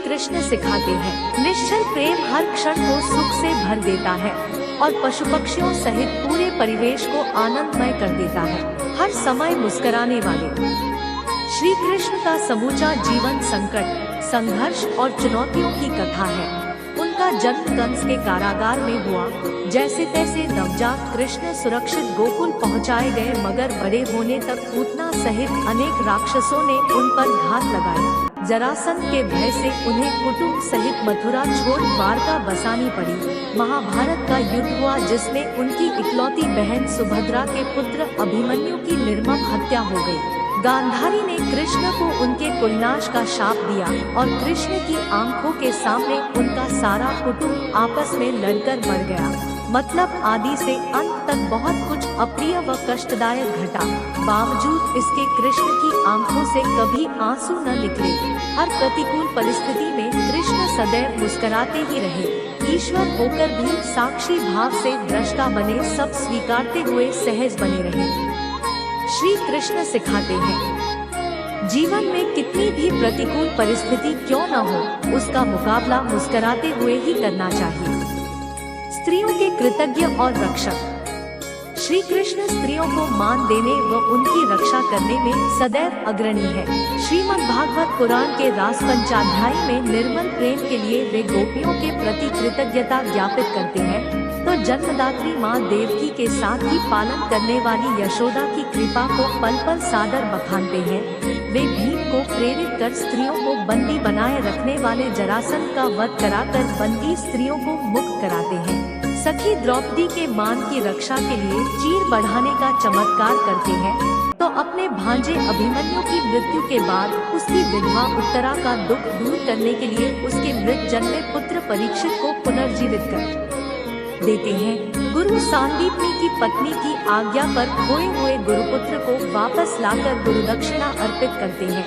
कृष्ण सिखाते हैं, निश्चल प्रेम हर क्षण को सुख से भर देता है और पशु पक्षियों सहित पूरे परिवेश को आनंदमय कर देता है। हर समय मुस्कुराने वाले श्री कृष्ण का समूचा जीवन संकट, संघर्ष और चुनौतियों की कथा है। उनका जन्म कंस के कारागार में हुआ। जैसे तैसे नवजात कृष्ण सुरक्षित गोकुल पहुंचाए गए, मगर बड़े होने तक पूतना सहित अनेक राक्षसों ने उन पर घात लगाई। जरासंध के भय से उन्हें कुटुंब सहित मथुरा छोड़ द्वारका बसानी पड़ी। महाभारत का युद्ध हुआ, जिसमें उनकी इकलौती बहन सुभद्रा के पुत्र अभिमन्यु की निर्मम हत्या हो गई। गांधारी ने कृष्ण को उनके कुलनाश का शाप दिया और कृष्ण की आंखों के सामने उनका सारा कुटुंब आपस में लड़कर मर गया। मतलब आदि से अंत तक बहुत कुछ अप्रिय व कष्टदायक घटा। बावजूद इसके कृष्ण की आंखों से कभी आंसू न निकले। हर प्रतिकूल परिस्थिति में कृष्ण सदैव मुस्कुराते ही रहे। ईश्वर होकर भी साक्षी भाव से दृष्टा बने, सब स्वीकारते हुए सहज बने रहे। श्री कृष्ण सिखाते हैं, जीवन में कितनी भी प्रतिकूल परिस्थिति क्यों न हो, उसका मुकाबला मुस्कुराते हुए ही करना चाहिए। स्त्रियों के कृतज्ञ और रक्षक। श्री कृष्ण स्त्रियों को मान देने व उनकी रक्षा करने में सदैव अग्रणी है। श्रीमद् भागवत पुराण के रास पंचाध्याय में निर्मल प्रेम के लिए वे गोपियों के प्रति कृतज्ञता ज्ञापित करते हैं, तो जन्मदात्री माँ देवकी के साथ ही पालन करने वाली यशोदा की कृपा को पल पल सादर बखानते हैं। वे भीम को प्रेरित कर स्त्रियों को बंदी बनाए रखने वाले जरासंध का वध कराकर बंदी स्त्रियों को मुक्त कराते हैं। सखी द्रौपदी के मान की रक्षा के लिए चीर बढ़ाने का चमत्कार करते हैं, तो अपने भांजे अभिमन्यु की मृत्यु के बाद उसकी विधवा उत्तरा का दुख दूर करने के लिए उसके मृत जन्मे पुत्र परीक्षित को पुनर्जीवित कर देते हैं। गुरु सांदीपनी की पत्नी की आज्ञा पर खोए हुए गुरुपुत्र को वापस लाकर गुरुदक्षिणा अर्पित करते हैं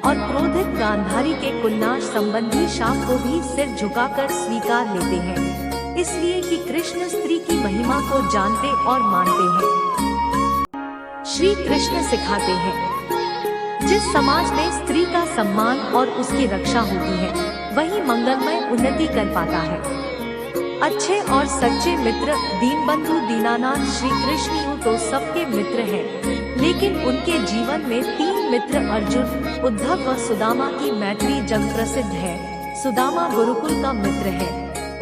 और क्रोधित गांधारी के कुलनाश संबंधी शाप को भी सिर झुकाकर स्वीकार लेते हैं, इसलिए कि कृष्ण स्त्री की महिमा को जानते और मानते हैं। श्री कृष्ण सिखाते हैं, जिस समाज में स्त्री का सम्मान और उसकी रक्षा होती है, वही मंगलमय उन्नति कर पाता है। अच्छे और सच्चे मित्र दीनबंधु दीनानाथ श्री कृष्ण यूं तो सबके मित्र हैं, लेकिन उनके जीवन में 3 मित्र अर्जुन, उद्धव व सुदामा की मैत्री जग प्रसिद्ध है। सुदामा गुरुकुल का मित्र है,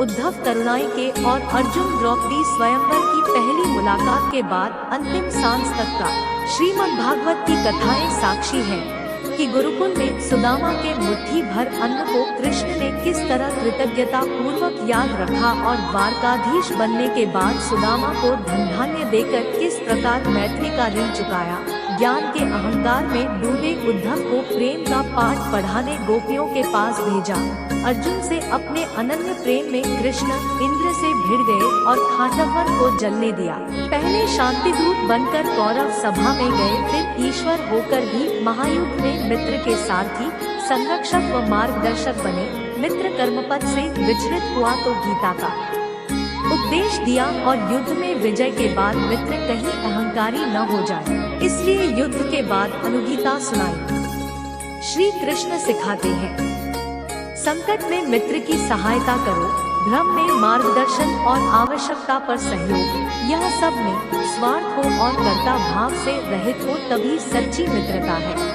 उद्धव तरुणाई के और अर्जुन द्रौपदी स्वयंवर की पहली मुलाकात के बाद अंतिम सांस तक का। श्रीमद् भागवत की कथाएं साक्षी हैं कि गुरुकुल में सुदामा के मुट्ठी भर अन्न को कृष्ण ने किस तरह कृतज्ञता पूर्वक याद रखा और द्वारकाधीश बनने के बाद सुदामा को धन धान्य देकर किस प्रकार मैत्री का ऋण चुकाया। ज्ञान के अहंकार में डूबे उद्धव को प्रेम का पाठ पढ़ाने गोपियों के पास भेजा। अर्जुन से अपने अनन्य प्रेम में कृष्ण इंद्र से भिड़ गए और खांडवन को जलने दिया। पहले शांति दूत बनकर कौरव सभा में गए, फिर ईश्वर होकर भी महायुद्ध में मित्र के सारथी, संरक्षक व मार्गदर्शक बने। मित्र कर्मपथ से विचलित हुआ तो गीता का उपदेश दिया और युद्ध में विजय के बाद मित्र कहीं अहंकारी न हो जाए, इसलिए युद्ध के बाद अनुगीता सुनाई। श्री कृष्ण सिखाते हैं, संकट में मित्र की सहायता करो, भ्रम में मार्गदर्शन और आवश्यकता पर सहयोग। यह सब में स्वार्थ हो और कर्ता भाव से रहित हो, तभी सच्ची मित्रता है।